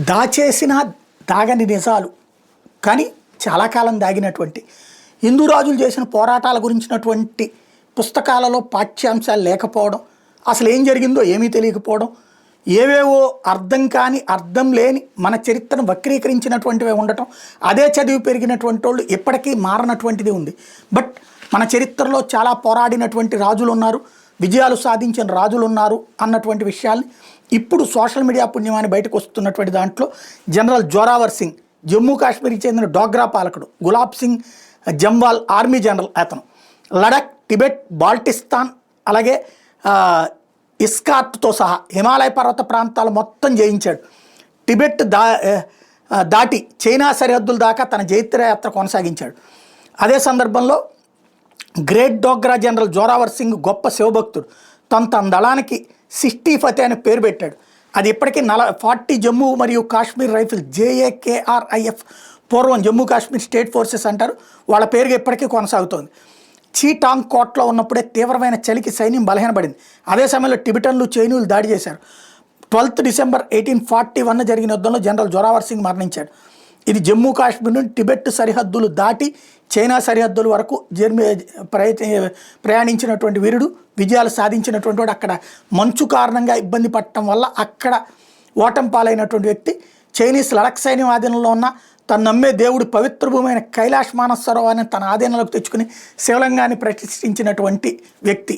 దాచేసిన దాగని నిజాలు కానీ చాలా కాలం దాగినటువంటి హిందూ రాజులు చేసిన పోరాటాల గురించినటువంటి పుస్తకాలలో పాఠ్యాంశాలు లేకపోవడం, అసలు ఏం జరిగిందో ఏమీ తెలియకపోవడం, ఏవేవో అర్థం కాని అర్థం లేని మన చరిత్రను వక్రీకరించినటువంటివే ఉండటం, అదే చదివి పెరిగినటువంటి వాళ్ళు ఇప్పటికీ మారనటువంటిది ఉంది. బట్ మన చరిత్రలో చాలా పోరాడినటువంటి రాజులు ఉన్నారు, విజయాలు సాధించిన రాజులు ఉన్నారు అన్నటువంటి విషయాల్ని ఇప్పుడు సోషల్ మీడియా పుణ్యమాని బయటకు వస్తున్నటువంటి దాంట్లో జనరల్ జోరావర్ సింగ్, జమ్మూ కాశ్మీర్కి చెందిన డోగ్రా పాలకుడు, గులాబ్ సింగ్ జంవాల్ ఆర్మీ జనరల్ అతను, లడక్, టిబెట్, బాల్టిస్తాన్ అలాగే ఇస్కాట్తో సహా హిమాలయ పర్వత ప్రాంతాలు మొత్తం జయించాడు. టిబెట్ దాటి చైనా సరిహద్దుల దాకా తన జైత్రయాత్ర కొనసాగించాడు. అదే సందర్భంలో గ్రేట్ డోగ్రా జనరల్ జోరావర్ సింగ్ గొప్ప శివభక్తుడు. తన దళానికి 60 ఫతే అని పేరు పెట్టాడు. అది ఇప్పటికీ 40 జమ్మూ మరియు కాశ్మీర్ రైఫిల్ JAKRIF, పూర్వం జమ్మూ కాశ్మీర్ స్టేట్ ఫోర్సెస్ అంటారు, వాళ్ళ పేరుగా ఇప్పటికీ కొనసాగుతోంది. చీటాంగ్ కోట్లో ఉన్నప్పుడే తీవ్రమైన చలికి సైన్యం బలహీనపడింది. అదే సమయంలో టిబెటన్లు, చైనీయులు దాడి చేశారు. 12 డిసెంబర్ 1841 జరిగిన యుద్ధంలో జనరల్ జోరావర్ సింగ్ మరణించాడు. ఇది జమ్మూ కాశ్మీర్ నుండి టిబెట్ సరిహద్దులు దాటి చైనా సరిహద్దుల వరకు ప్రయాణించినటువంటి వీరుడు, విజయాలు సాధించినటువంటి వాడు. అక్కడ మంచు కారణంగా ఇబ్బంది పడటం వల్ల అక్కడ ఓటమి పాలైనటువంటి వ్యక్తి. చైనీస్ లడక్ సైన్యం ఆధీనంలో ఉన్న తను నమ్మే దేవుడు పవిత్ర భూమి అయిన కైలాష్ మానసరోవరాన్ని తన ఆధీనంలోకి తెచ్చుకుని శివలింగాన్ని ప్రతిష్ఠించినటువంటి వ్యక్తి.